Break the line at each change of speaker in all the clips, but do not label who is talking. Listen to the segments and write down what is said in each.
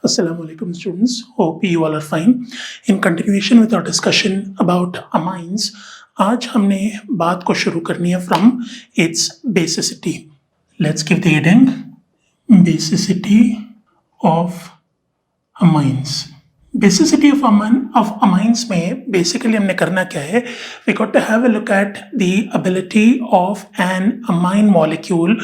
Assalamu alaikum students, hope you all are fine. In continuation with our discussion about amines, आज हमने बात को शुरू करनी है from its basicity. Let's give the heading basicity of amines. Basicity of amines में basically हमने करना क्या है? We got to have a look at the ability of an amine molecule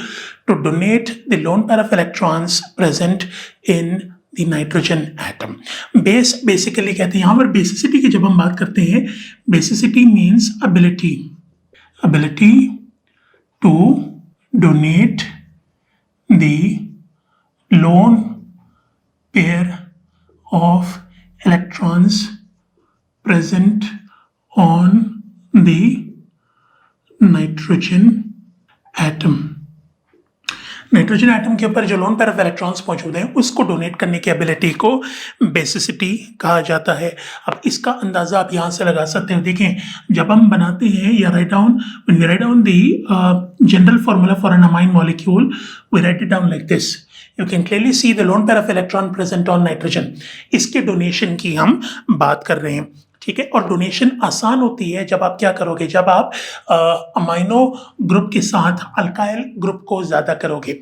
to donate the lone pair of electrons present in the nitrogen atom. Base basically कहते हैं, यहाँ पर basicity की जब हम बात करते हैं, basicity means ability to donate the lone pair of electrons present on the nitrogen atom. Nitrogen atom के ऊपर जो लोन पेयर ऑफ इलेक्ट्रॉन्स मौजूद हैं उसको डोनेट करने की एबिलिटी को बेसिसिटी कहा जाता है. अब इसका अंदाजा आप यहाँ से लगा सकते हो. देखें, जब हम बनाते हैं या write down when we write down the general formula for an amine molecule, we write it down like this. You can clearly see the lone pair of electron present on nitrogen. इसके donation की हम बात कर रहे हैं, ठीक है. और डोनेशन आसान होती है जब आप क्या करोगे, जब आप अमाइनो ग्रुप के साथ अल्काइल ग्रुप को ज्यादा करोगे,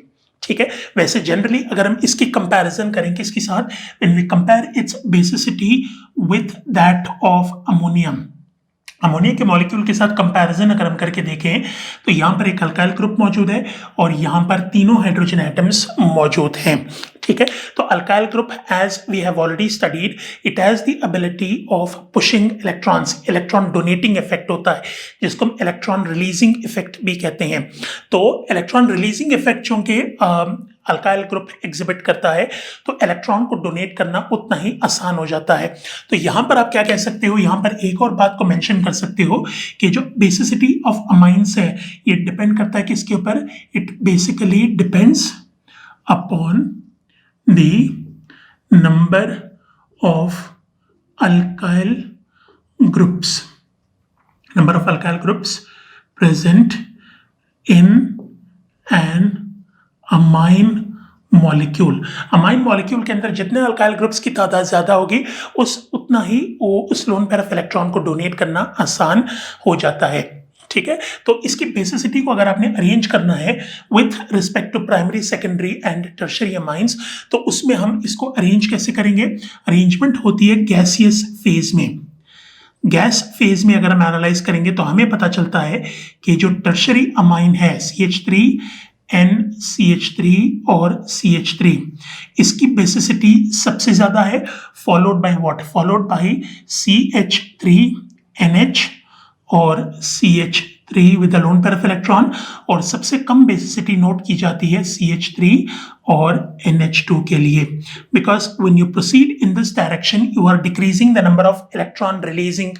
ठीक है. वैसे जनरली अगर हम इसकी कंपैरिजन करें किसके साथ, when we compare its basicity with that of ammonium, ammonia के मॉलिक्यूल के साथ कंपैरिजन अगर हम करके देखें तो यहाँ पर एक अल्काइल ग्रुप मौजूद है और यहाँ पर तीनों हाइड्रोजन एटम्स मौजूद हैं, ठीक है. तो alkyl group, as we have already studied, it has the ability of pushing electrons. Electron donating effect होता है जिसको हम इलेक्ट्रॉन रिलीजिंग इफेक्ट भी कहते हैं. तो इलेक्ट्रॉन रिलीजिंग इफेक्ट चूंकि अल्काइल ग्रुप एग्जिबिट करता है तो इलेक्ट्रॉन को डोनेट करना उतना ही आसान हो जाता है. तो यहाँ पर आप क्या कह सकते हो, यहाँ पर एक और बात को मेंशन कर सकते हो कि जो बेसिसिटी ऑफ अमाइंस है ये डिपेंड करता है किसके ऊपर. It basically depends upon the number of alkyl groups, number of alkyl groups present in an amine molecule. Amine molecule के अंदर जितने अल्काइल ग्रुप्स की तादाद ज्यादा होगी उतना ही वो उस लोन पेयर ऑफ इलेक्ट्रॉन को डोनेट करना आसान हो जाता है, ठीक है. तो इसकी बेसिसिटी को अगर आपने अरेंज करना है with respect to primary, secondary and tertiary amines, तो उसमें हम इसको अरेंज कैसे करेंगे. अरेंजमेंट होती है गैसियस फेज में. गैस फेज में अगर हम एनालाइज करेंगे तो हमें पता चलता है कि जो टर्शियरी अमाइन है CH3, NCH3 और CH3, इसकी बेसिसिटी सबसे ज्यादा है, followed by what, followed by CH3NH और CH3 with the loan pair of electron. और सबसे कम बेसिसिटी नोट की जाती है CH3 और NH2 के लिए, because when you proceed in this direction you are decreasing the number of electron releasing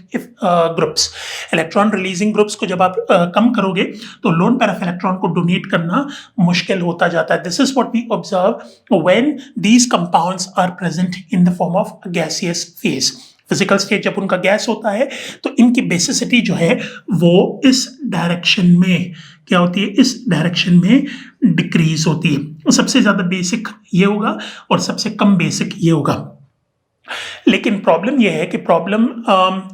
groups. Electron releasing groups को जब आप कम करोगे तो लोन पेयर ऑफ इलेक्ट्रॉन को डोनेट करना मुश्किल होता जाता है. This is what we observe when these compounds are present in the form of gaseous phase. Physical state जब उनका गैस होता है तो इनकी बेसिसिटी जो है वो इस डायरेक्शन में क्या होती है, इस डायरेक्शन में डिक्रीज होती है. सबसे ज्यादा बेसिक ये होगा और सबसे कम बेसिक ये होगा. लेकिन प्रॉब्लम यह है कि प्रॉब्लम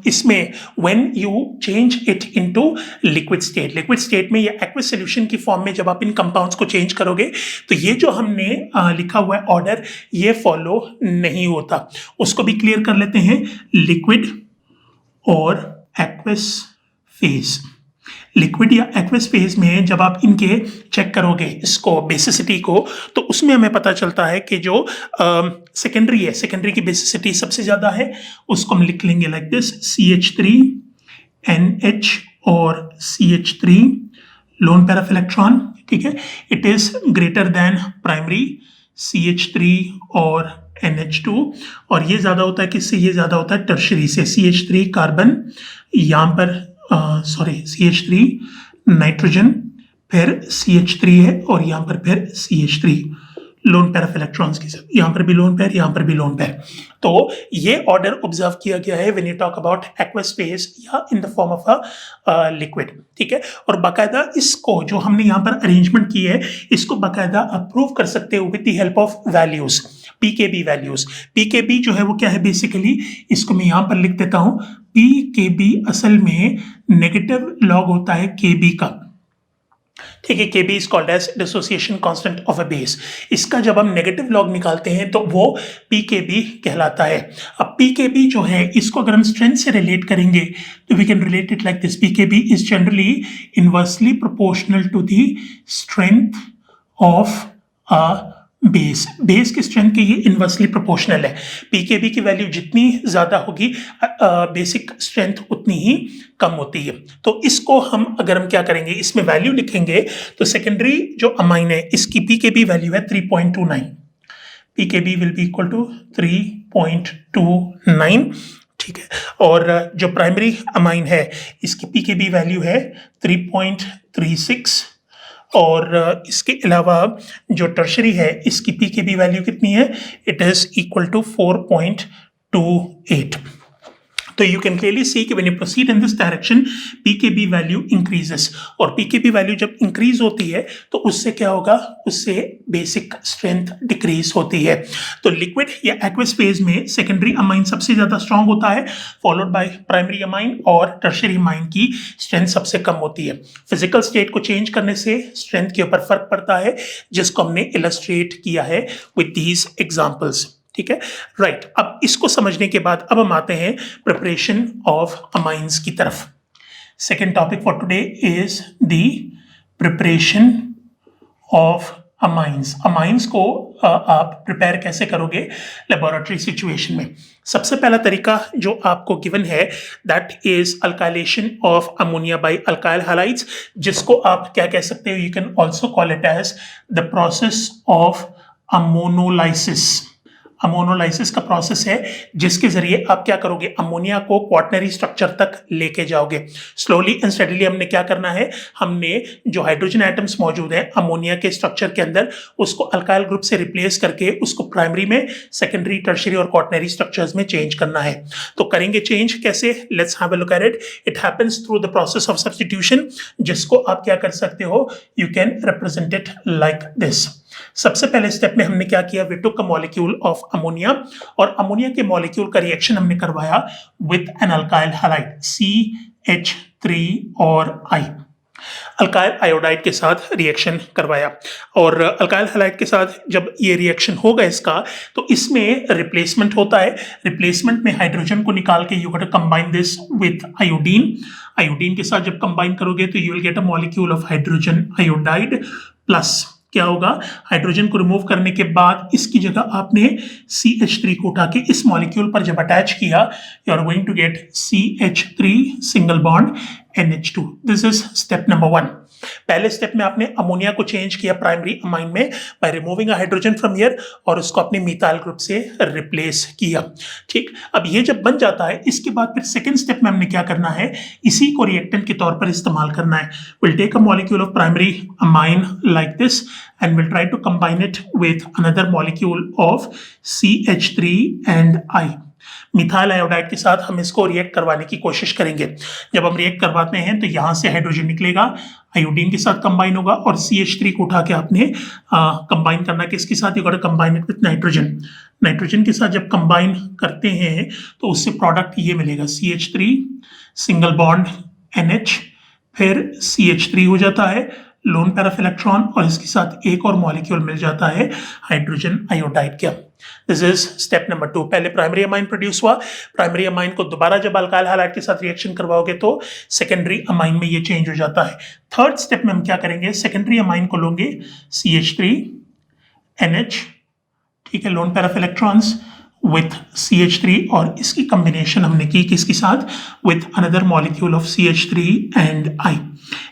इसमें when you change it into liquid state में या एक्वस सॉल्यूशन की फॉर्म में जब आप इन कंपाउंड्स को चेंज करोगे तो ये जो हमने लिखा हुआ है ऑर्डर ये फॉलो नहीं होता. उसको भी क्लियर कर लेते हैं. लिक्विड और एक्वस फेज. लिक्विड या एक्वस फेज में जब आप इनके चेक करोगे इसको बेसिसिटी को तो उसमें हमें पता चलता है कि जो सेकेंडरी है, सेकेंडरी की बेसिसिटी सबसे ज्यादा है. उसको हम लिख लेंगे लाइक दिस, CH3NH और CH3 loan pair of electron, ठीक है. It is greater than primary CH3 और NH2 और ये ज्यादा होता है किससे, ये ज्यादा होता है टर्शरी से. CH3 कार्बन, यहाँ पर CH3 नाइट्रोजन, फिर CH3 है और यहाँ पर फिर CH3 loan pair of electrons के साथ, यहाँ पर भी लोन पेयर, यहाँ पर भी लोन पेयर. तो ये ऑर्डर ऑब्जर्व किया गया है when you talk about aqueous phase या in the form of a liquid, ठीक है. और बाकायदा इसको जो हमने यहाँ पर अरेंजमेंट की है इसको बाकायदा अप्रूव कर सकते हो with the help of values. PKb values. PKb जो है वो क्या है बेसिकली, इसको मैं यहाँ पर लिख देता हूँ। पीकेबी असल में नेगेटिव लॉग होता है केबी का, ठीक है। Kb is called as dissociation constant of a base. इसका जब हम नेगेटिव लॉग निकालते हैं तो वो Pkb कहलाता है। अब Pkb जो है इसको अगर हम स्ट्रेंथ से रिलेट करेंगे तो we can relate it like this. Pkb is generally inversely proportional to the strength of a base. Base की स्ट्रेंथ के ये इनवर्सली प्रोपोर्शनल है। पीकेबी की वैल्यू जितनी ज्यादा होगी बेसिक स्ट्रेंथ उतनी ही कम होती है। तो इसको हम अगर हम क्या करेंगे, इसमें वैल्यू लिखेंगे तो सेकेंडरी जो अमाइन है इसकी पीकेबी वैल्यू है 3.29। PKb will be equal to 3.29, ठीक है। और जो प्राइमरी अमाइन है इसकी पीकेबी वैल्यू है 3.36 और इसके अलावा जो टर्शरी है इसकी पीकेबी वैल्यू कितनी है, इट इज इक्वल टू 4.28। तो यू कैन क्लियरली सी कि when you proceed in this direction pKb value increases, और पीकेबी वैल्यू जब इंक्रीज होती है तो उससे क्या होगा, उससे बेसिक स्ट्रेंथ डिक्रीज होती है। तो लिक्विड या एक्वस फेज में सेकेंडरी अमाइन सबसे ज्यादा स्ट्रांग होता है, फॉलोड बाय प्राइमरी अमाइन, और टर्शरी अमाइन की स्ट्रेंथ सबसे कम होती है। फिजिकल स्टेट को चेंज करने से स्ट्रेंथ के ऊपर फर्क पड़ता है, जिसको हमने इलस्ट्रेट किया है विद दीज एग्जांपल्स, ठीक है। राइट, अब इसको समझने के बाद अब हम आते हैं प्रिपरेशन ऑफ अमाइंस की तरफ। Second topic for today is the preparation of amines. Amines को आप प्रिपेयर कैसे करोगे लेबोरेटरी सिचुएशन में। सबसे पहला तरीका जो आपको गिवन है that is alkylation of ammonia by alkyl halides, जिसको आप क्या कह सकते हो, you can also call it as the process of ammonolysis. Ammonolysis का प्रोसेस है जिसके जरिए आप क्या करोगे, अमोनिया को क्वाटनरी स्ट्रक्चर तक लेके जाओगे। स्लोली एंड स्टेडीली हमने क्या करना है, हमने जो हाइड्रोजन एटम्स मौजूद हैं अमोनिया के स्ट्रक्चर के अंदर उसको अल्काइल ग्रुप से रिप्लेस करके उसको प्राइमरी में, सेकेंडरी, टर्शियरी और क्वाटनरी स्ट्रक्चर्स में चेंज करना है। तो करेंगे चेंज कैसे, let's have a look at it. It happens through the process of substitution, जिसको आप क्या कर सकते हो, you can represent it like this. सबसे पहले स्टेप में हमने क्या किया, we took a molecule of ammonia, और अमोनिया के मॉलिक्यूल का रिएक्शन हमने करवाया with an alkyl halide CH3 और I। अल्काइल आयोडाइड के साथ रिएक्शन करवाया, और अल्काइल हैलाइड के साथ जब ये रिएक्शन होगा इसका, तो इसमें रिप्लेसमेंट होता है। रिप्लेसमेंट में हाइड्रोजन को निकाल के you got to combine this with iodine. Iodine के साथ जब कंबाइन करोगे तो you will get a molecule of hydrogen iodide plus क्या होगा, हाइड्रोजन को रिमूव करने के बाद इसकी जगह आपने CH3 को उठा के इस मॉलिक्यूल पर जब अटैच किया, you are going to get CH3 single bond NH2। This is step number 1। पहले स्टेप में आपने अमोनिया को चेंज किया प्राइमरी अमाइन में by removing a hydrogen from here, और उसको अपने मिथाइल ग्रुप से रिप्लेस किया, ठीक। अब ये जब बन जाता है, इसके बाद फिर सेकंड स्टेप में हमने क्या करना है, इसी को रिएक्टेंट के तौर पर इस्तेमाल करना है। Will take a molecule of primary amine like this and we'll try to combine it with another molecule of CH3 and I। Methyl iodide के साथ हम इसको रिएक्ट करवाने की कोशिश करेंगे। जब हम रिएक्ट करवाते हैं तो यहाँ से हाइड्रोजन निकलेगा, आयोडीन के साथ कंबाइन होगा, और CH3 को उठा के आपने कंबाइन करना किसके साथ, you got to combine it with nitrogen. Nitrogen के साथ जब कंबाइन करते हैं तो उससे प्रोडक्ट ये मिलेगा, CH3 सिंगल बॉन्ड NH, फिर CH3 हो जाता है लोन पेयर ऑफ इलेक्ट्रॉन, और इसके साथ एक और मॉलिक्यूल मिल जाता है हाइड्रोजन आयोडाइड का। This is step number 2। पहले प्राइमरी अमाइन प्रोड्यूस हुआ, प्राइमरी अमाइन को दोबारा जब अल्काइल हैलाइड के साथ रिएक्शन करवाओगे तो सेकेंडरी अमाइन में ये चेंज हो जाता है। थर्ड स्टेप में हम क्या करेंगे, सेकेंडरी अमाइन को लोगे CH3 NH, ठीक है, loan pair of electrons with CH3, और इसकी कॉम्बिनेशन हमने की किसके साथ, with another molecule of CH3 and I।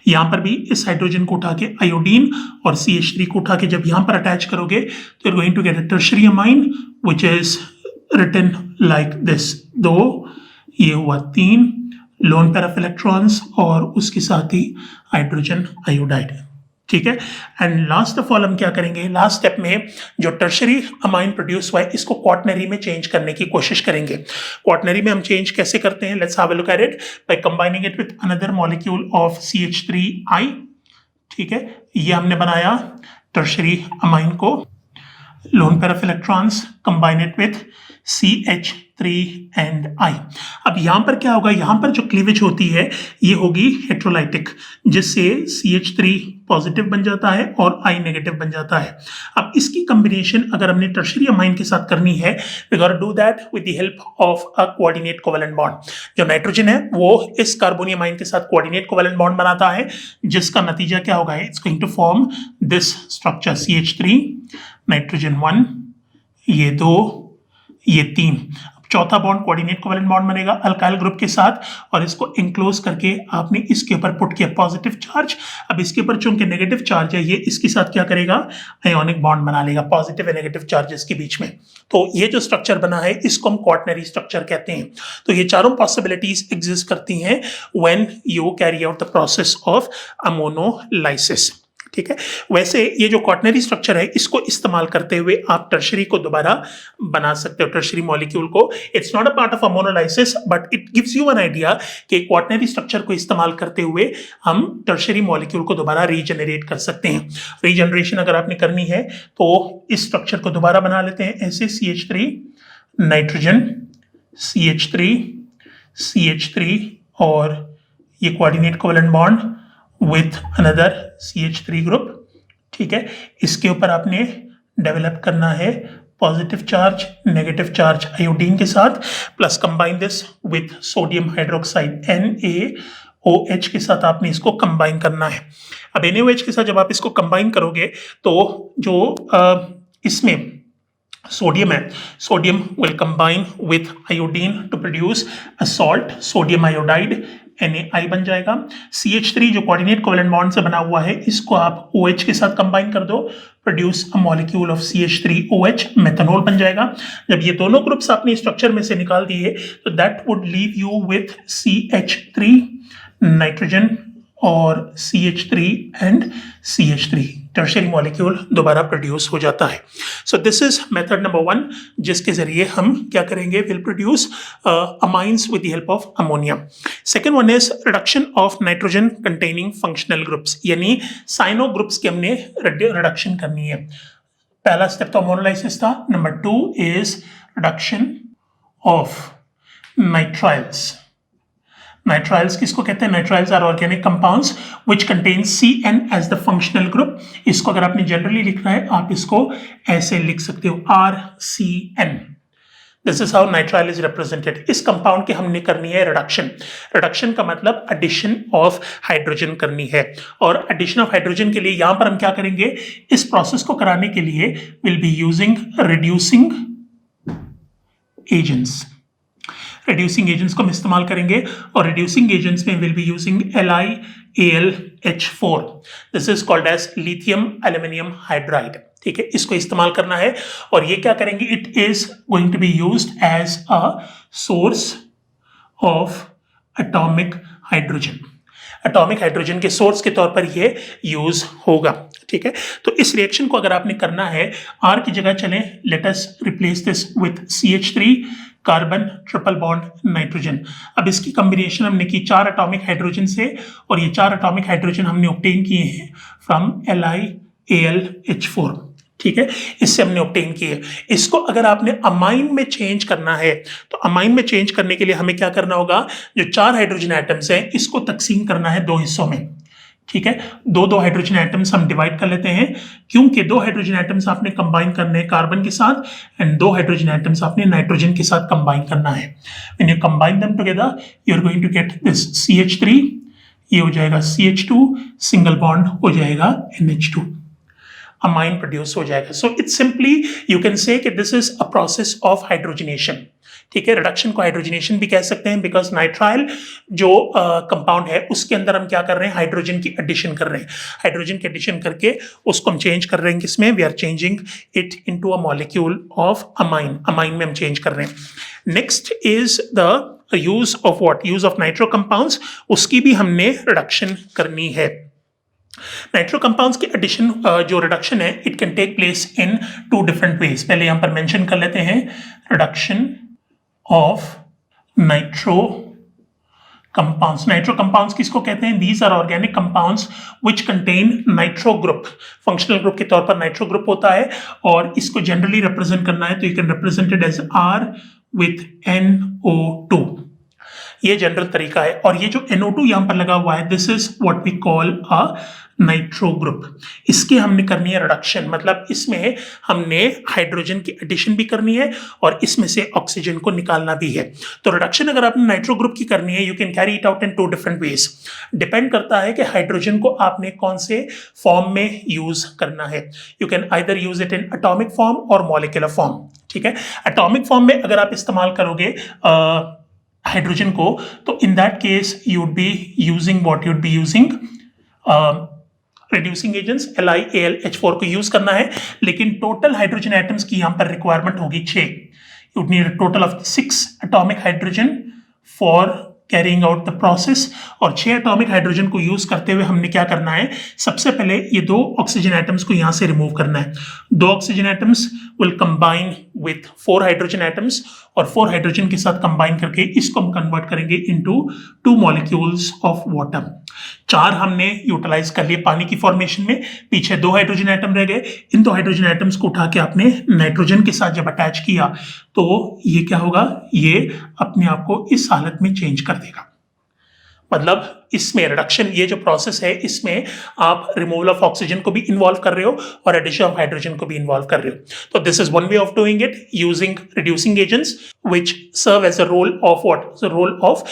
यहाँ पर भी इस हाइड्रोजन को उठा के आयोडीन और CH3 को उठा के जब यहाँ पर अटैच करोगे तो you're going to get a tertiary amine which is written like this। दो, ये हुआ 3 लोन पेयर ऑफ इलेक्ट्रॉन्स और उसके साथ ही हाइड्रोजन आयोडाइड, ठीक है। एंड लास्ट ऑफ ऑल हम क्या करेंगे, लास्ट स्टेप में जो टर्शरी अमाइन प्रोड्यूस हुआ है इसको क्वाटनरी में चेंज करने की कोशिश करेंगे। क्वाटनरी में हम चेंज कैसे करते हैं, let's have a look at it by combining it with another molecule of CH3I, ठीक है। ये हमने बनाया टर्शरी अमाइन को, lone pair of electrons, combine it with CH3 and I. अब यहां पर क्या होगा, यहां पर जो क्लीवेज होती है ये होगी हेट्रोलाइटिक, जिससे CH3 पॉजिटिव बन जाता है और I नेगेटिव बन जाता है। अब इसकी कॉम्बिनेशन अगर हमने टर्शियरी अमाइन के साथ करनी है, वी गोटा do that with the help of a coordinate covalent bond. जो नाइट्रोजन है वो इस कार्बोनियम अमाइन के साथ कोऑर्डिनेट कोवेलेंट बॉन्ड बनाता है, जिसका नतीजा क्या होगा, it's going to form this structure CH3, nitrogen 1, ये 2, ये 3। चौथा बॉन्ड कोऑर्डिनेट कोवेलेंट बॉन्ड बनेगा अल्काइल ग्रुप के साथ, और इसको इंक्लोज करके आपने इसके ऊपर पुट किया पॉजिटिव चार्ज। अब इसके ऊपर चूंकि नेगेटिव चार्ज है, ये इसके साथ क्या करेगा, आयोनिक बॉन्ड बना लेगा पॉजिटिव एंड नेगेटिव चार्जेस के बीच में। तो ये जो स्ट्रक्चर बना है इसको हम क्वाटरनरी स्ट्रक्चर कहते हैं। तो ये चारों पॉसिबिलिटीज एग्जिस्ट करती हैं when you carry out the process of ammonolysis. ठीक है, वैसे ये जो क्वाटरनरी स्ट्रक्चर है इसको इस्तेमाल करते हुए आप टर्शरी को दोबारा बना सकते हो, टर्शरी मॉलिक्यूल को। It's not a part of ammonolysis but it gives you an idea कि क्वाटरनरी स्ट्रक्चर को इस्तेमाल करते हुए हम टर्शरी मॉलिक्यूल को दोबारा रीजनरेट कर सकते हैं। रीजनरेशन अगर आपने करनी है तो इस स्ट्रक्चर को दोबारा बना लेते हैं ऐसे, CH3 नाइट्रोजन, CH3 CH3 और ये coordinate covalent bond with another CH3 group. ठीक है, इसके ऊपर आपने डेवलप करना है positive charge negative charge iodine के साथ, plus combine this with sodium hydroxide NaOH के साथ आपने इसको कंबाइन करना है। अब NaOH के साथ जब आप इसको कंबाइन करोगे तो जो इसमें सोडियम है, sodium will combine with iodine to produce a salt, sodium iodide NaI बन जाएगा। CH3 जो कोऑर्डिनेट कोवेलेंट बॉन्ड से बना हुआ है इसको आप OH के साथ कंबाइन कर दो, produce a molecule of CH3OH, methanol बन जाएगा। जब ये दोनों ग्रुप्स आपने स्ट्रक्चर में से निकाल दिए तो that would leave you with CH3 nitrogen और CH3 and CH3, tertiary molecule दोबारा प्रोड्यूस हो जाता है। So this is method number 1, जिसके जरिए हम क्या करेंगे, will produce amines with the help of ammonia. Second one is reduction of nitrogen containing functional groups, यानी साइनो ग्रुप्स की हमने रिडक्शन करनी है। पहला स्टेप तो अमोनोलाइसिस था। Number 2 is reduction of nitriles. Nitriles किसको कहते हैं, nitriles are organic compounds which contain CN as the functional group. इसको अगर आपने जनरली लिखना है आप इसको ऐसे लिख सकते हो RCN। This is how nitrile is represented. इस कंपाउंड की हमने करनी है रिडक्शन। रिडक्शन का मतलब एडिशन ऑफ हाइड्रोजन करनी है, और एडिशन ऑफ हाइड्रोजन के लिए यहां पर हम क्या करेंगे, इस प्रोसेस को कराने के लिए will be using reducing agents. Reducing agents को हम इस्तेमाल करेंगे, और रिड्यूसिंग एजेंट्स में will be using LiAlH4। This is called as lithium aluminium hydride. ठीक है, इसको इस्तेमाल करना है, और ये क्या करेंगे, it is going to be used as a source of atomic hydrogen. Atomic hydrogen के सोर्स के तौर पर ये यूज होगा। ठीक है, तो इस रिएक्शन को अगर आपने करना है, R की जगह चलें, let us replace this with CH3 carbon triple bond nitrogen. अब इसकी कॉम्बिनेशन हमने की 4 एटॉमिक हाइड्रोजन से, और ये 4 एटॉमिक हाइड्रोजन हमने ऑब्टेन किए हैं फ्रॉम LiAlH4। ठीक है, इससे हमने ऑब्टेन किए। इसको अगर आपने अमाइन में चेंज करना है तो अमाइन में चेंज करने के लिए हमें क्या करना होगा, जो 4 हाइड्रोजन एटम्स हैं इसको तकसीम करना है 2 हिस्सों में। ठीक है, 2 हाइड्रोजन एटम्स हम डिवाइड कर लेते हैं, क्योंकि 2 हाइड्रोजन एटम्स आपने कंबाइन करने हैं कार्बन के साथ, एंड 2 हाइड्रोजन एटम्स आपने नाइट्रोजन के साथ कंबाइन करना है। When you combine them together you are going to get this CH3, ये हो जाएगा CH2, सिंगल बॉन्ड हो जाएगा NH2, अमाइन प्रोड्यूस हो जाएगा। So it's simply you can say कि this is a process of hydrogenation. ठीक है, रिडक्शन को हाइड्रोजनेशन भी कह सकते हैं, बिकॉज नाइट्राइल जो कंपाउंड है उसके अंदर हम क्या कर रहे हैं, हाइड्रोजन की एडिशन कर रहे हैं। हाइड्रोजन की एडिशन करके उसको हम चेंज कर रहे हैं किसमें, we are changing it into a molecule of amine. Amine में हम चेंज कर रहे हैं। Next is the use of what, use of nitro compounds, उसकी भी हमने रिडक्शन करनी है। नाइट्रो कंपाउंड्स की एडिशन जो रिडक्शन है, it can take place in 2 different ways. पहले यहां पर मेंशन कर लेते हैं, reduction of nitro compounds. Nitro compounds किसको कहते हैं? These are organic compounds which contain nitro group. Functional group के तौर पर नाइट्रो ग्रुप होता है और इसको जनरली रिप्रेजेंट करना है तो you can represent it as R with NO2। ये जनरल तरीका है। और ये जो NO2 यहां पर लगा हुआ है, this is what we call a nitro group. इसकी हमने करनी है रिडक्शन, मतलब इसमें हमने हाइड्रोजन की एडिशन भी करनी है और इसमें से ऑक्सीजन को निकालना भी है। तो रिडक्शन अगर आपने नाइट्रो ग्रुप की करनी है, you can carry it out in 2 different veg. Depend करता है कि हाइड्रोजन को आपने कौन से फॉर्म में यूज करना है। You can either use it in atomic form और मॉलिक्यूलर फॉर्म। ठीक है, एटॉमिक फॉर्म में अगर आप इस्तेमाल करोगे हाइड्रोजन को, तो in that case you would be using what you would be using reducing agents LiAlH4 को यूज करना है। लेकिन टोटल हाइड्रोजन एटम्स की यहां पर रिक्वायरमेंट होगी 6। You need a total of 6 atomic hydrogen for carrying out the process. और 6 atomic hydrogen को यूज करते हुए हमने क्या करना है, सबसे पहले ये 2 ऑक्सीजन एटम्स को यहां से रिमूव करना है। 2 oxygen atoms will combine with 4 hydrogen atoms और 4 हाइड्रोजन के साथ कंबाइन करके इसको हम कन्वर्ट करेंगे इनटू 2 मॉलिक्यूल्स ऑफ वाटर। 4 हमने यूटिलाइज कर लिए पानी की फॉर्मेशन में, पीछे 2 हाइड्रोजन एटम रह गए। इन 2 हाइड्रोजन एटम्स को उठा के आपने नाइट्रोजन के साथ जब अटैच किया तो ये क्या होगा, ये अपने आप को इस हालत में चेंज कर देगा। मतलब इसमें रिडक्शन, ये जो प्रोसेस है, इसमें आप रिमूवल ऑफ ऑक्सीजन को भी इन्वॉल्व कर रहे हो और एडिशन ऑफ हाइड्रोजन को भी इन्वॉल्व कर रहे हो। तो this is one way of doing it using reducing agents which serve as a role of what? The role of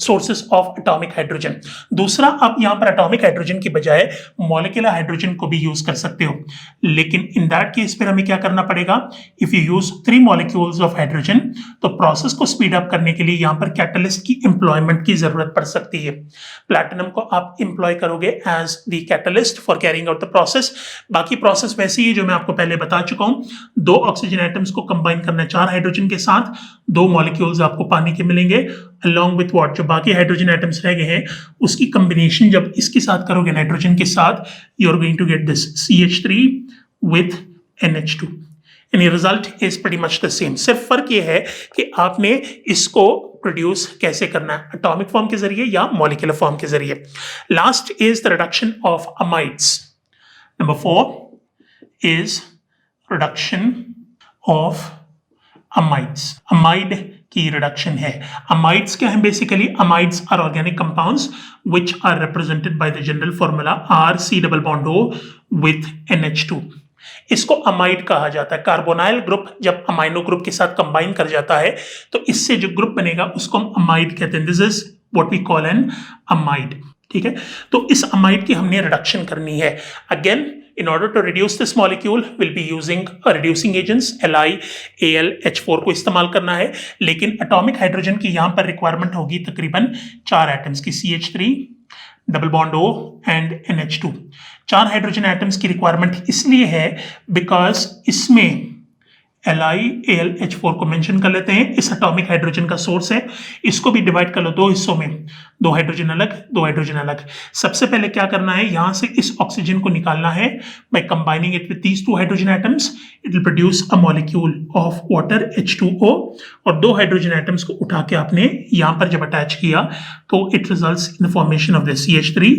sources of atomic hydrogen. दूसरा, आप यहाँ पर एटॉमिक हाइड्रोजन की बजाय मॉलिक्यूलर हाइड्रोजन को भी यूज कर सकते हो, लेकिन इन दैट केस फिर हमें क्या करना पड़ेगा, if you use 3 molecules of hydrogen तो प्रोसेस को स्पीड अप करने के लिए यहाँ पर कैटलिस्ट की एम्प्लॉयमेंट की जरूरत पड़ सकती है। प्लैटिनम को आप एम्प्लॉय करोगे as the catalyst for carrying out the process. बाकी प्रोसेस वैसी ही जो मैं आपको पहले बता चुका हूँ। 2 ऑक्सीजन एटम्स को कंबाइन करना है 4 हाइड्रोजन के साथ, 2 मॉलिक्यूल्स आपको पानी के मिलेंगे अलॉन्ग विथ व्हाट, जो बाकी हाइड्रोजन एटम्स रह गए हैं उसकी कॉम्बिनेशन जब इसके साथ करोगे नाइट्रोजन के साथ, you are going to get this CH3 with NH2 and ये result is pretty much the same. सिर्फ फर्क ये है कि आपने इसको प्रोड्यूस कैसे करना है, एटॉमिक फॉर्म के जरिए या मॉलिक्यूलर फॉर्म के जरिए। Last is the reduction of amides. Number 4 is reduction of amides. Amide की रिडक्शन है। अमाइड्स क्या है? Basically amides are organic compounds which are represented by the general formula RC+O with NH2। इसको amide कहा जाता है। कार्बोनाइल ग्रुप जब amino group के साथ कंबाइन कर जाता है तो इससे जो ग्रुप बनेगा उसको हम अमाइड कहते हैं। This is what we call an amide. ठीक है, तो इस अमाइड की हमने रिडक्शन करनी है। Again, in order to reduce this molecule we'll be using reducing agents LiAlH4 को इस्तेमाल करना है, लेकिन एटॉमिक हाइड्रोजन की यहां पर रिक्वायरमेंट होगी तकरीबन 4 एटम्स की, CH3 double bond O and NH2। 4 hydrogen atoms की रिक्वायरमेंट इसलिए है बिकॉज इसमें LiAlH4 को मेंशन कर लेते हैं, इस एटॉमिक हाइड्रोजन का सोर्स है। इसको भी डिवाइड कर लो 2 हिस्सों में, 2 हाइड्रोजन अलग, 2 हाइड्रोजन अलग। सबसे पहले क्या करना है, यहां से इस ऑक्सीजन को निकालना है by combining it with these 2 hydrogen atoms. It will produce a molecule of water H2O और 2 हाइड्रोजन एटम्स को उठा के आपने यहां पर जब अटैच किया तो it results in the formation of the CH3,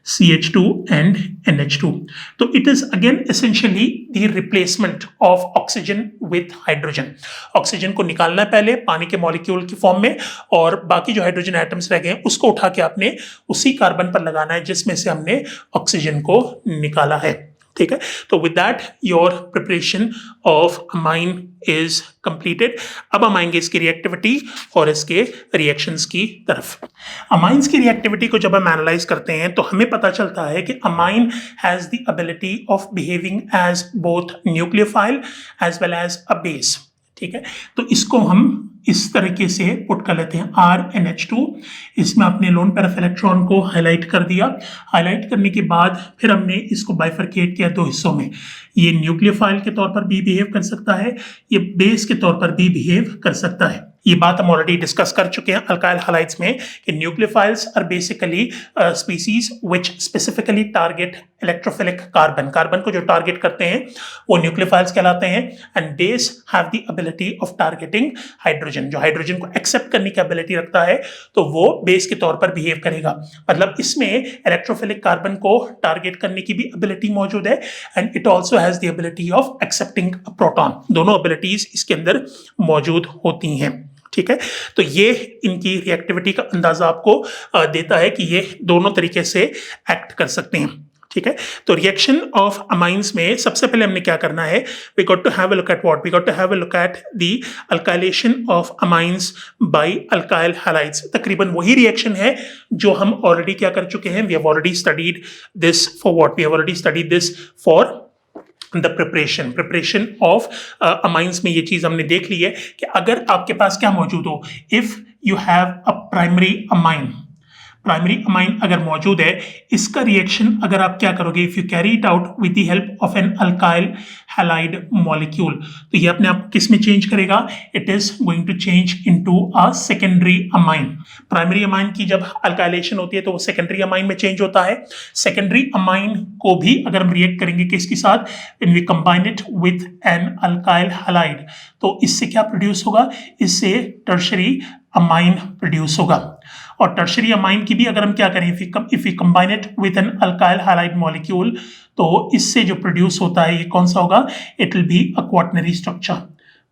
CH2 and NH2। तो it is again essentially the replacement of oxygen with hydrogen. Oxygen को निकालना है पहले पानी के मॉलिक्यूल की फॉर्म में और बाकी जो हाइड्रोजन एटम्स रह गए उसको उठा के आपने उसी कार्बन पर लगाना है जिसमें से हमने ऑक्सीजन को निकाला है। ठीक है, तो with that your preparation of amine is completed. अब हम आएंगे इसकी रिएक्टिविटी और इसके रिएक्शंस की तरफ। अमाइंस की रिएक्टिविटी को जब हम एनालाइज करते हैं तो हमें पता चलता है कि amine has the ability of behaving as both nucleophile as well as a base. ठीक है, तो इसको हम इस तरीके से पुट कर लेते हैं RNH2। इसमें आपने लोन पैरा इलेक्ट्रॉन को हाईलाइट कर दिया। हाईलाइट करने के बाद फिर हमने इसको बाइफरकेट किया 2 हिस्सों में। ये न्यूक्लियोफाइल के तौर पर भी बिहेव कर सकता है, ये बेस के तौर पर भी बिहेव कर सकता है। ये बात हम ऑलरेडी डिस्कस कर चुके हैं अल्काइल हैलाइड्स में कि nucleophiles are basically species which specifically target electrophilic carbon, carbon को जो टारगेट करते हैं वो न्यूक्लियोफाइल्स कहलाते हैं, and base have the ability of targeting hydrogen, जो हाइड्रोजन को एक्सेप्ट करने की एबिलिटी रखता है तो वो बेस के तौर पर बिहेव करेगा। मतलब इसमें इलेक्ट्रोफिलिक कार्बन को टारगेट करने की भी एबिलिटी मौजूद है, and it also has the ability of accepting proton, दोनों एबिलिटीज इसके अंदर मौजूद होती हैं। ठीक है, तो ये इनकी रिएक्टिविटी का अंदाजा आपको देता है कि ये दोनों तरीके से एक्ट कर सकते हैं। ठीक है, तो रिएक्शन ऑफ अमाइंस में सबसे पहले हमने क्या करना है, we got to have a look at what, we got to have a look at the alkylation of amines by alkyl halides. तकरीबन वही रिएक्शन है जो हम ऑलरेडी क्या कर चुके हैं, we have already studied this for what, we have already studied this for the preparation of amines में ये चीज हमने देख ली है कि अगर आपके पास क्या मौजूद हो, if you have a primary amine अगर मौजूद है, इसका रिएक्शन अगर आप क्या करोगे, if you carry it out with the help of an alkyl halide molecule, तो ये अपने आप किस में चेंज करेगा, it is going to change into a secondary amine. Primary amine की जब अल्काइलेशन होती है तो वो सेकेंडरी अमाइन में चेंज होता है। सेकेंडरी अमाइन को भी अगर हम रिएक्ट करेंगे किसके साथ, when we combine it with an alkyl halide, तो इससे क्या प्रोड्यूस होगा, इससे टर्शरी अमाइन प्रोड्यूस होगा। और टर्शरी अमाइन की भी अगर हम क्या करें, if we combine it with an alkyl halide molecule, तो इससे जो प्रोड्यूस होता है ये कौन सा होगा, it will be a quaternary structure,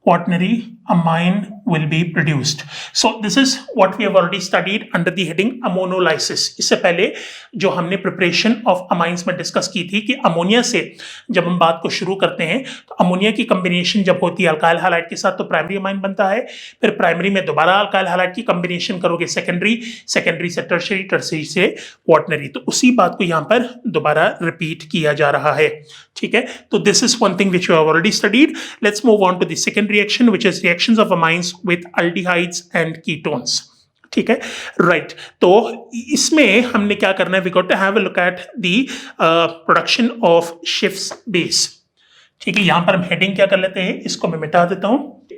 quaternary amine will be produced. So this is what we have already studied under the heading ammonolysis. इससे पहले जो हमने प्रिपरेशन ऑफ अमाइंस में डिस्कस की थी कि अमोनिया से जब हम बात को शुरू करते हैं तो अमोनिया की कम्बिनेशन जब होती है अल्काइल हैलाइड के साथ तो प्राइमरी अमाइन बनता है, फिर प्राइमरी में दोबारा अल्काइल हैलाइड की कम्बिनेशन करोगे सेकेंडरी से टर्शरी से क्वाटर्नरी, तो उसी बात को यहाँ पर दोबारा रिपीट किया जा रहा है। ठीक है, तो this is one thing which you have already studied. Let's move on to the second reaction which is reactions of amines with aldehydes and ketones. ठीक है, राइट, तो इसमें हमने क्या करना है, we got to have a look at the production of Schiff's base. ठीक है, यहां पर हम हेडिंग क्या कर लेते हैं, इसको मैं मिटा देता हूं।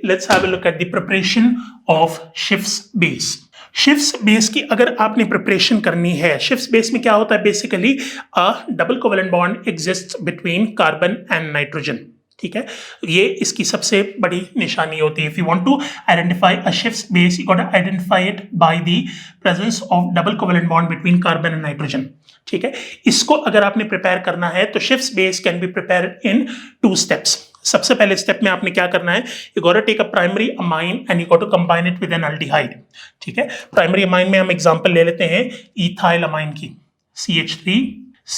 Let's have a look at the preparation of Schiff's base. Schiff's base की अगर आपने प्रिपरेशन करनी है, Schiff's base में क्या होता है, basically a double covalent bond exists between carbon and nitrogen. ठीक है, ये इसकी सबसे बड़ी निशानी होती है। If you want to identify a Schiff's base, you got to identify it by the presence of double covalent bond between carbon and nitrogen. ठीक है, इसको अगर आपने प्रिपेयर करना है तो Schiff's base can be prepared in 2 steps. सबसे पहले स्टेप में आपने क्या करना है, you got to take a primary amine and you got to combine it with an aldehyde. ठीक है, प्राइमरी अमाइन में हम एग्जांपल ले लेते हैं इथाइल अमाइन की, CH3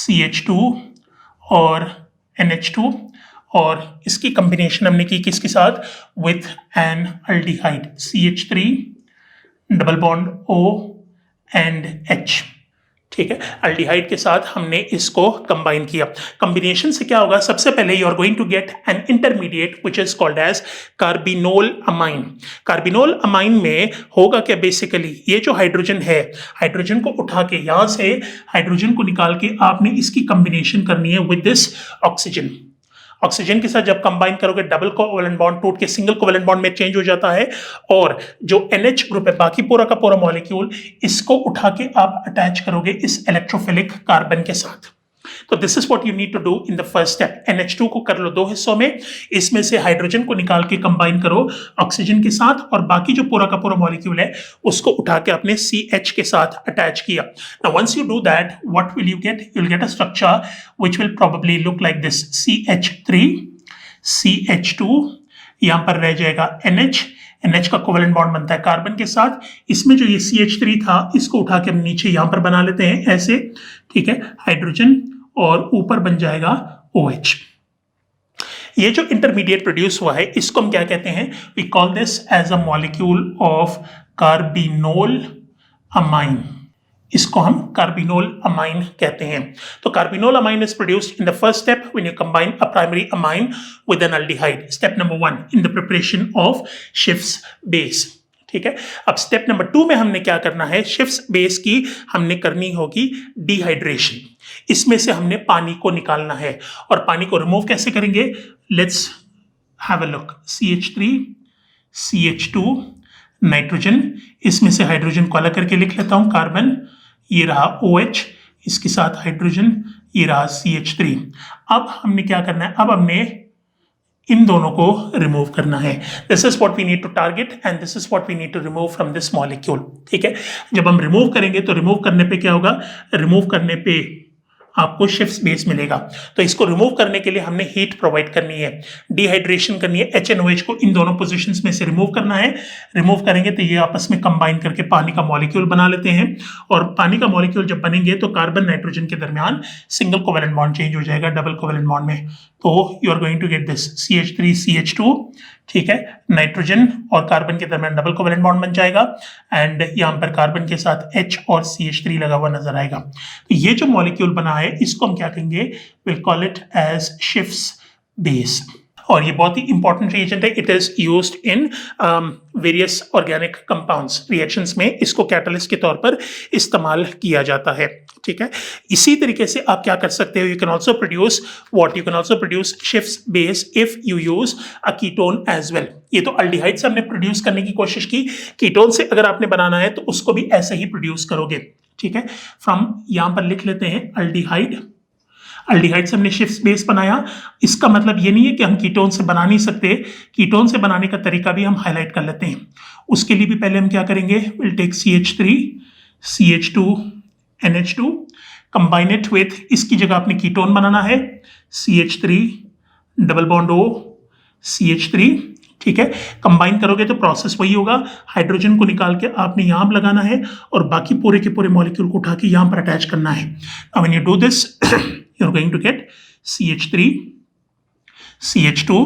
CH2 और NH2, और इसकी कॉम्बिनेशन हमने की किसके साथ, with an aldehyde CH3 double bond O and H। ठीक है, एल्डिहाइड के साथ हमने इसको कंबाइन किया। कॉम्बिनेशन से क्या होगा, सबसे पहले you are going to get an intermediate which is called as carbinol amine. Carbinol amine में होगा क्या, बेसिकली ये जो हाइड्रोजन है, हाइड्रोजन को उठा के यहां से हाइड्रोजन को निकाल के आपने इसकी कॉम्बिनेशन करनी है विद दिस ऑक्सीजन। ऑक्सीजन के साथ जब कंबाइन करोगे डबल कोवेलेंट बॉन्ड टूट के सिंगल कोवेलेंट बॉन्ड में चेंज हो जाता है, और जो NH ग्रुप है बाकी पूरा का पूरा मॉलिक्यूल, इसको उठा के आप अटैच करोगे इस इलेक्ट्रोफिलिक कार्बन के साथ। तो this is what you need to do in the first step. NH2 को कर लो 2 हिस्सों में, इसमें से हाइड्रोजन को निकाल के कंबाइन करो ऑक्सीजन के साथ, और बाकी जो पूरा का पूरा मॉलिक्यूल है उसको उठा के अपने CH के साथ अटैच किया। Now once you do that, what will you get, you will get a structure which will probably look like this, CH3 CH2, यहां पर रह जाएगा NH का कोवेलेंट बॉन्ड बनता है कार्बन के साथ, इसमें जो ये CH3 था इसको उठा के हम नीचे यहां पर बना लेते हैं ऐसे। ठीक है, हाइड्रोजन, और ऊपर बन जाएगा OH। ये जो इंटरमीडिएट प्रोड्यूस हुआ है इसको हम क्या कहते हैं, we call this as a molecule of carbinol amine. इसको हम कार्बिनोल अमाइन कहते हैं। तो carbinol amine is produced in the first step when you combine a primary amine with an aldehyde, step number 1 in the preparation of Schiff's base। ठीक है, अब step number 2 में हमने क्या करना है, Schiff's base की हमने करनी होगी डिहाइड्रेशन। इसमें से हमने पानी को निकालना है, और पानी को रिमूव कैसे करेंगे, let's have a look. CH3 CH2 nitrogen, इसमें से हाइड्रोजन को अलग करके लिख लेता हूं, कार्बन, ये रहा OH, इसके साथ हाइड्रोजन, ये रहा CH3। अब हमने क्या करना है, अब हमने इन दोनों को रिमूव करना है। This is what we need to target and this is what we need to remove from this molecule. ठीक है, जब हम रिमूव करेंगे तो रिमूव करने पे क्या होगा, रिमूव करने पे आपको शिफ्ट बेस मिलेगा। तो इसको रिमूव करने के लिए हमने हीट प्रोवाइड करनी है, डिहाइड्रेशन करनी है, HNOH को इन दोनों पोजीशंस में से रिमूव करना है। रिमूव करेंगे तो ये आपस में कंबाइन करके पानी का मॉलिक्यूल बना लेते हैं, और पानी का मॉलिक्यूल जब बनेंगे तो कार्बन नाइट्रोजन के दरमियान सिंगल कोवेलेंट बॉन्ड चेंज हो जाएगा डबल कोवेलेंट बॉन्ड में। तो you are going to get this CH3 CH2, ठीक है, नाइट्रोजन और कार्बन के दरमियान डबल कोवेलेंट बॉन्ड बन जाएगा, एंड यहाँ पर कार्बन के साथ H और CH3 लगा हुआ नजर आएगा। तो ये जो मॉलिक्यूल बना है इसको हम क्या कहेंगे, will call it as Schiff's base. और ये बहुत ही इंपॉर्टेंट रिएजेंट है, it is used in various organic compounds reactions में, इसको कैटलिस्ट के तौर पर इस्तेमाल किया जाता है। ठीक है, इसी तरीके से आप क्या कर सकते हो, you can also produce what, you can also produce Schiff's base if you use a ketone as well. ये तो अल्डिहाइड से हमने प्रोड्यूस करने की कोशिश की, कीटोन से अगर आपने बनाना है तो उसको भी ऐसे ही प्रोड्यूस करोगे। ठीक है, फ्रॉम यहां पर लिख लेते हैं अल्डिहाइड, अल्डिहाइड से हमने शिफ्ट बेस बनाया। इसका मतलब ये नहीं है कि हम कीटोन से बना नहीं सकते, कीटोन से बनाने का तरीका भी हम हाईलाइट कर लेते हैं। उसके लिए भी पहले हम क्या करेंगे, will take CH3 CH2 NH2, combine it with, इसकी जगह आपने कीटोन बनाना है, CH3 double bond O CH3। ठीक है, कंबाइन करोगे तो प्रोसेस वही होगा, हाइड्रोजन को निकाल के आपने यहां पर लगाना है और बाकी पूरे के पूरे मॉलिक्यूल को उठा के यहां पर अटैच करना है। Now when you do this you are going to get CH3 CH2,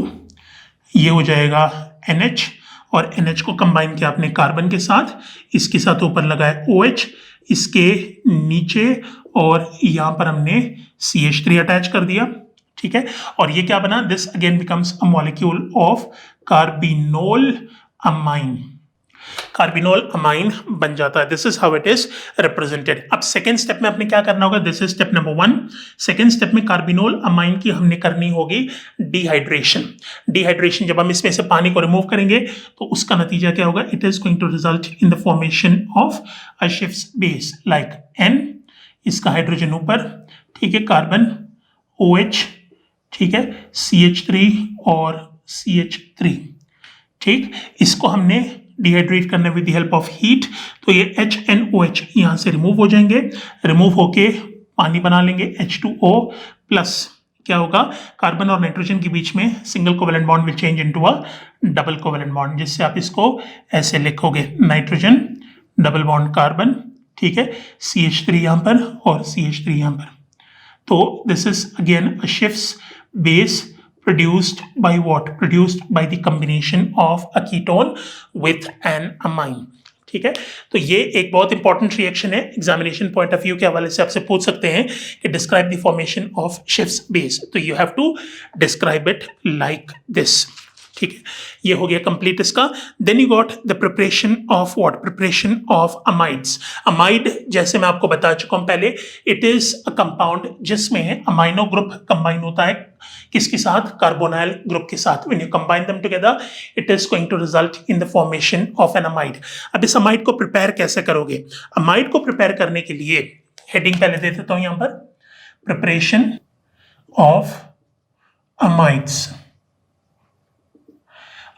ये हो जाएगा NH, और NH को कंबाइन किया आपने कार्बन के साथ, इसके साथ ऊपर लगाया OH, इसके नीचे और यहां पर हमने CH3 अटैच कर दिया। ठीक है, और ये क्या बना, this again becomes a molecule of carbinol amine, carbinol amine बन जाता है। This is how it is represented. अब सेकेंड स्टेप में आपने क्या करना होगा, this is step number 1। Second step में कार्बिनोल अमाइन की हमने करनी होगी डिहाइड्रेशन। डिहाइड्रेशन जब हम इसमें से पानी को रिमूव करेंगे तो उसका नतीजा क्या होगा, it is going to result in the formation of a शिफ्ट बेस लाइक N, इसका हाइड्रोजन ऊपर, ठीक है, कार्बन OH, ठीक है, CH3 और CH3। ठीक, इसको हमने डिहाइड्रेट करना with the help of heat, तो ये HNOH यहाँ से रिमूव हो जाएंगे, रिमूव होके पानी बना लेंगे H2O प्लस, क्या होगा, कार्बन और नाइट्रोजन के बीच में single covalent bond will change into a double covalent bond, जिससे आप इसको ऐसे लिखोगे, नाइट्रोजन डबल बॉन्ड कार्बन, ठीक है, CH3 यहाँ पर और CH3 यहाँ पर। तो this is again a shifts base produced by what? Produced by the combination of a ketone with an amine. ठीक है, तो ये एक बहुत इंपॉर्टेंट रिएक्शन है, एग्जामिनेशन पॉइंट ऑफ व्यू के हवाले से आपसे पूछ सकते हैं कि describe the formation of Schiff's base, तो you have to describe it like this. ठीक है, ये हो गया कंप्लीट इसका। Then you got the preparation of what, preparation of amides. Amide जैसे मैं आपको बता चुका हूं पहले, इट इज अ कंपाउंड जिसमें अमाइनो ग्रुप कंबाइन होता है किसके साथ, कार्बोनाइल ग्रुप के साथ। When you combine them together it is going to result in the formation of an amide. अब इस अमाइड को प्रिपेयर कैसे करोगे, अमाइड को प्रिपेयर करने के लिए हेडिंग पहले दे देता हूं यहां पर, प्रिपरेशन ऑफ अमाइड्स।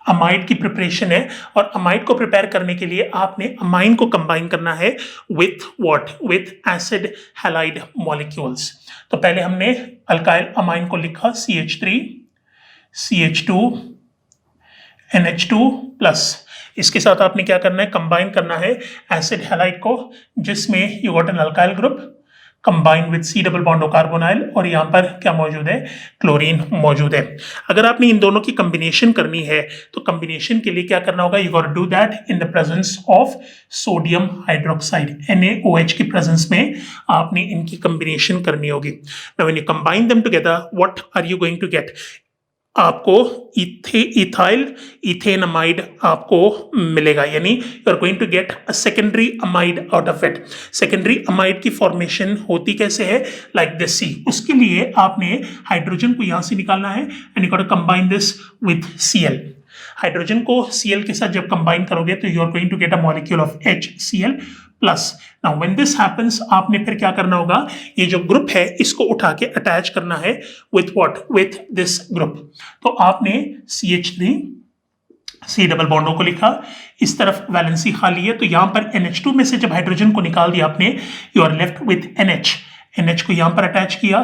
अमाइड की प्रिपरेशन है, और अमाइड को प्रिपेयर करने के लिए आपने अमाइन को कंबाइन करना है with what, with acid halide molecules. तो पहले हमने अल्काइल अमाइन को लिखा CH3 CH2 NH2 प्लस, इसके साथ आपने क्या करना है, कंबाइन करना है एसिड हैलाइड को, जिसमें you got an alkyl group combine with C double bond carbonyl, और यहाँ पर क्या मौजूद है, क्लोरीन मौजूद है। अगर आपने इन दोनों की कॉम्बिनेशन करनी है तो कॉम्बिनेशन के लिए क्या करना होगा, you got to do that in the presence of sodium hydroxide, NaOH की प्रेजेंस में आपने इनकी कॉम्बिनेशन करनी होगी। Now when you combine them together what are you going to get, आपको इथाइल इथेनमाइड आपको मिलेगा, यानी you are going to get a secondary amide out of it. Secondary amide की फॉर्मेशन होती कैसे है, लाइक दिस सी। उसके लिए आपने हाइड्रोजन को यहां से निकालना है and you got to combine this with Cl। Hydrogen को Cl के साथ जब कंबाइन करोगे तो you are going to get a molecule of HCl plus. Now when this happens, आपने फिर क्या करना होगा, ये जो ग्रुप है इसको उठा के अटैच करना है with what, with this group. तो आपने CH3 C डबल बॉन्डों को लिखा, इस तरफ वैलेंसी खाली है, तो यहां पर NH2 में से जब हाइड्रोजन को निकाल दिया आपने, you are left with NH को यहां पर अटैच किया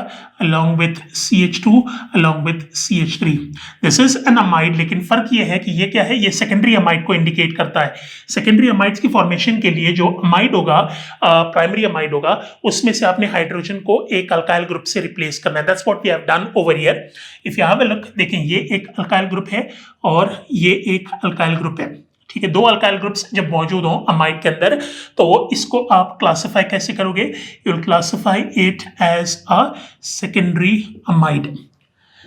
along with CH2 along with CH3। This is an amide, लेकिन फर्क ये है कि ये क्या है, ये सेकेंडरी अमाइड को इंडिकेट करता है। सेकेंडरी अमाइड्स की फॉर्मेशन के लिए जो अमाइड होगा, प्राइमरी अमाइड होगा, उसमें से आपने हाइड्रोजन को एक अल्काइल ग्रुप से रिप्लेस करना है। That's what we have done over here. If you have a look, देखें ये एक अल्काइल ग्रुप है और ये एक अल्काइल ग्रुप है, ठीक है। दो अल्काइल ग्रुप्स जब मौजूद हो अमाइड के अंदर, तो इसको आप क्लासिफाई कैसे करोगे, you will classify it as a secondary amide.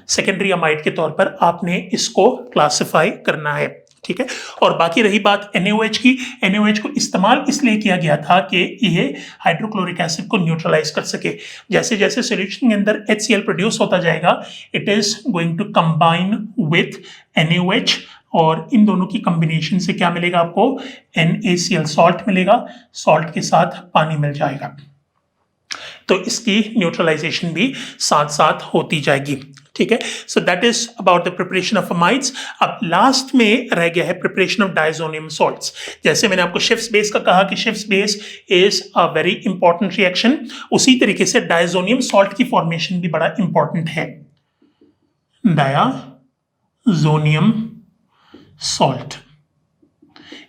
Secondary amide के तौर पर आपने इसको क्लासिफाई करना है, ठीक है। और बाकी रही बात NaOH की, NaOH को इस्तेमाल इसलिए किया गया था कि ये हाइड्रोक्लोरिक एसिड को न्यूट्रलाइज कर सके। जैसे जैसे सॉल्यूशन के अंदर HCl प्रोड्यूस होता जाएगा, it is going to combine with NaOH, और इन दोनों की कॉम्बिनेशन से क्या मिलेगा आपको, NaCl सॉल्ट मिलेगा, सॉल्ट के साथ पानी मिल जाएगा, तो इसकी न्यूट्रलाइजेशन भी साथ साथ होती जाएगी, ठीक है। So that is about the preparation of amides. अब लास्ट में रह गया है प्रिपरेशन ऑफ डायजोनियम सॉल्ट्स। जैसे मैंने आपको शिफ्स बेस का कहा कि Schiff's base is a very important reaction, उसी तरीके से डायजोनियम सॉल्ट की फॉर्मेशन भी बड़ा इंपॉर्टेंट है। डायजोनियम सॉल्ट,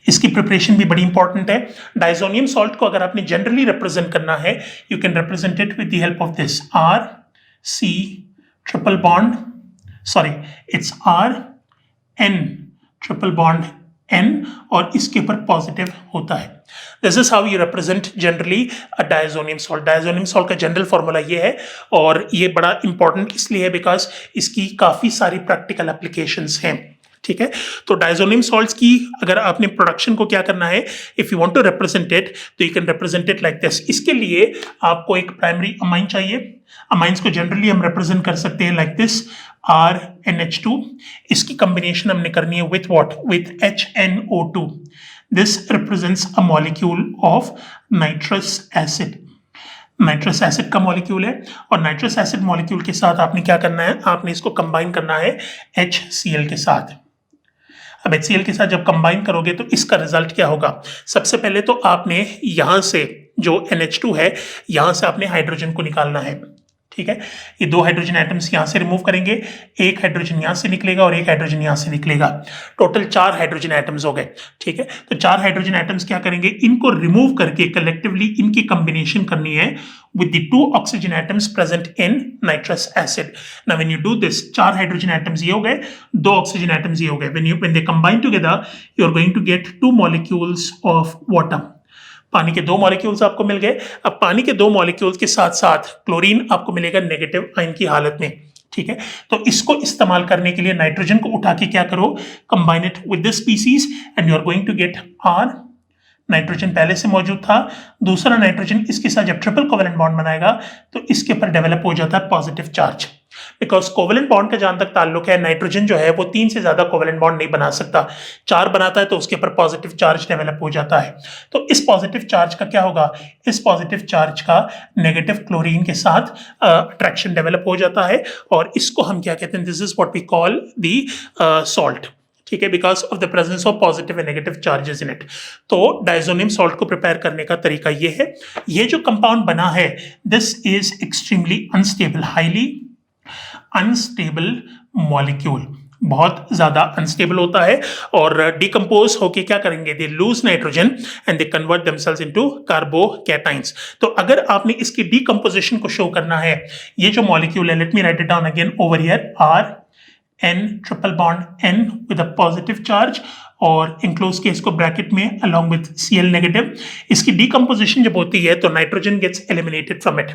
इसकी प्रिपरेशन भी बड़ी इंपॉर्टेंट है। डायजोनियम सॉल्ट को अगर आपने जनरली रिप्रेजेंट करना है, you can represent it with the help of this RC triple bond, sorry it's RN triple bond N, और इसके ऊपर पॉजिटिव होता है। This is how you represent generally a diazonium salt. Diazonium salt का general formula ये है, और ये बड़ा इंपॉर्टेंट इसलिए है बिकॉज इसकी काफी सारी प्रैक्टिकल एप्लीकेशंस हैं, ठीक है। तो डायजोनियम सॉल्ट्स की अगर आपने प्रोडक्शन को क्या करना है, if you want to represent it, तो you can represent it like this. इसके लिए आपको एक प्राइमरी अमाइन चाहिए। अमाइंस को जनरली हम रिप्रेजेंट कर सकते हैं लाइक दिस, RNH2। इसकी कॉम्बिनेशन हमने करनी है with what, with HNO2। This represents a molecule of nitrous acid. Nitrous acid का मॉलिक्यूल है, और नाइट्रस एसिड मॉलिक्यूल के साथ आपने क्या करना है, आपने इसको कंबाइन करना है HCl के साथ। अब HCl के साथ जब कंबाइन करोगे तो इसका रिजल्ट क्या होगा, सबसे पहले तो आपने यहां से जो NH2 है, यहां से आपने हाइड्रोजन को निकालना है, ठीक है। ये दो हाइड्रोजन एटम्स यहां से रिमूव करेंगे, एक हाइड्रोजन यहां से निकलेगा और एक हाइड्रोजन यहां से निकलेगा, टोटल 4 हाइड्रोजन एटम्स हो गए, ठीक है। तो 4 हाइड्रोजन एटम्स क्या करेंगे, इनको रिमूव करके कलेक्टिवली इनकी कॉम्बिनेशन करनी है with the 2 oxygen atoms present in nitrous acid. Now when you do this, 4 hydrogen atoms ये हो गए, 2 oxygen atoms ये हो गए, when they combine together you are going to get 2 molecules of water. पानी के 2 मॉलिक्यूल्स आपको मिल गए। अब पानी के 2 मॉलिक्यूल्स के साथ साथ क्लोरीन आपको मिलेगा नेगेटिव आयन की हालत में, ठीक है। तो इसको इस्तेमाल करने के लिए नाइट्रोजन को उठा के क्या करो, combine it with this species and you are going to get R। Nitrogen पहले से मौजूद था, दूसरा नाइट्रोजन इसके साथ जब ट्रिपल कोवेलेंट बॉन्ड बनाएगा तो इसके ऊपर डेवलप हो जाता है positive charge. Because covalent bond का जहां तक ताल्लुक है, नाइट्रोजन जो है वो 3 से ज्यादा कोवेलेंट बॉन्ड नहीं बना सकता, 4 बनाता है तो उसके ऊपर पॉजिटिव चार्ज डेवलप हो जाता है। तो इस पॉजिटिव चार्ज का क्या होगा, इस पॉजिटिव चार्ज का नेगेटिव क्लोरीन के साथ अट्रैक्शन डेवलप हो जाता है, और इसको हम क्या कहते हैं, this is what we call the salt, ठीक है, because of the presence of positive and negative charges in it. तो डायजोनियम सॉल्ट को प्रिपेयर करने का तरीका ये है। ये जो कंपाउंड बना है, this is extremely unstable, highly unstable molecule, बहुत ज्यादा अनस्टेबल होता है, और डिकम्पोज होके क्या करेंगे, they lose nitrogen and they convert themselves into carbocations. तो अगर आपने इसकी डिकम्पोजिशन को शो करना है, ये जो मॉलिक्यूल है, let me write it down again over here, RN triple bond N with a positive charge, और इनक्लोज के इसको ब्रैकेट में अलॉन्ग विथ Cl नेगेटिव। इसकी डिकम्पोजिशन जब होती है तो nitrogen gets eliminated from it.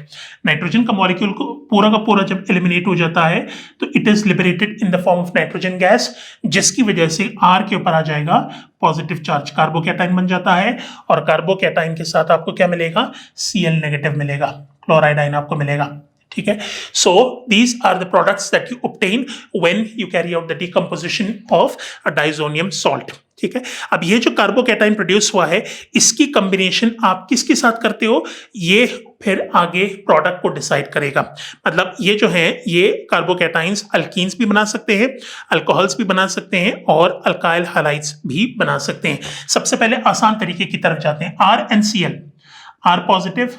Nitrogen का मॉलिक्यूल को पूरा का पूरा जब एलिमिनेट हो जाता है तो it is liberated in the form of nitrogen gas, जिसकी वजह से R के ऊपर आ जाएगा पॉजिटिव चार्ज, कार्बोकैटाइन बन जाता है, और कार्बोकैटाइन के साथ आपको क्या मिलेगा, Cl नेगेटिव मिलेगा, क्लोराइड आयन आपको मिलेगा, ठीक है. So these are the products that you obtain when you carry out the decomposition of a diazonium salt. ठीक है. अब ये जो कार्बोकैटाइन प्रोड्यूस हुआ है, इसकी कॉम्बिनेशन आप किसके साथ करते हो, ये फिर आगे प्रोडक्ट को डिसाइड करेगा. मतलब ये जो है, ये कार्बोकैटाइन्स अल्कीन्स भी बना सकते हैं, अल्कोहल्स भी बना सकते हैं और अल्काइल हैलाइड्स भी बना सकते हैं. सबसे पहले आसान तरीके की तरफ जाते हैं. RnCl, R positive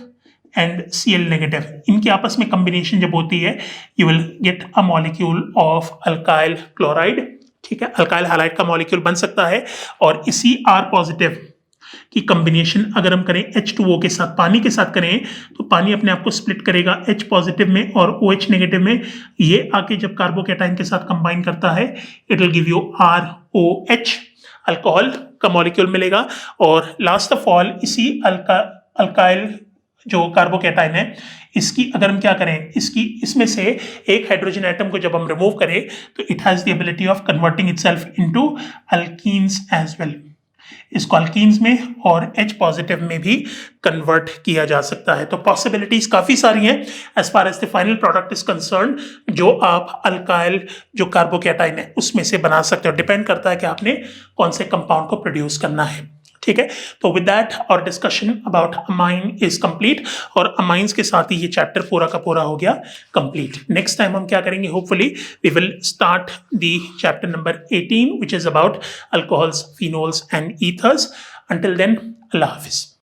and Cl negative, इनकी आपस में कॉम्बिनेशन जब होती है, you will get a molecule of alkyl chloride. ठीक है, अल्काइल हैलाइड का मॉलिक्यूल बन सकता है. और इसी R पॉजिटिव की कॉम्बिनेशन अगर हम करें H2O के साथ, पानी के साथ करें, तो पानी अपने आप को स्प्लिट करेगा H पॉजिटिव में और OH नेगेटिव में. ये आके जब कार्बोकैटाइन के साथ कंबाइन करता है, it will give you ROH, alcohol का मॉलिक्यूल मिलेगा. और लास्ट ऑफ ऑल इसी अल्काइल जो कार्बोकैटाइन है, इसकी अगर हम क्या करें, इसमें से एक हाइड्रोजन एटम को जब हम रिमूव करें, तो it has the ability of converting itself into alkenes as well. इसको अल्कीन्स में और H पॉजिटिव में भी कन्वर्ट किया जा सकता है. तो पॉसिबिलिटीज काफी सारी हैं as far as the final product is concerned, जो आप अल्काइल जो कार्बोकैटाइन है उसमें से बना सकते हो. डिपेंड करता है कि आपने कौन से कंपाउंड को प्रोड्यूस करना है. ठीक है. तो विद दैट और discussion about amine is complete, और अमाइंस के साथ ही ये चैप्टर पूरा का पूरा हो गया कंप्लीट. नेक्स्ट टाइम हम क्या करेंगे, hopefully we will start the chapter number 18 which is about alcohols, phenols and ethers. Until then, अल्लाह हाफिज.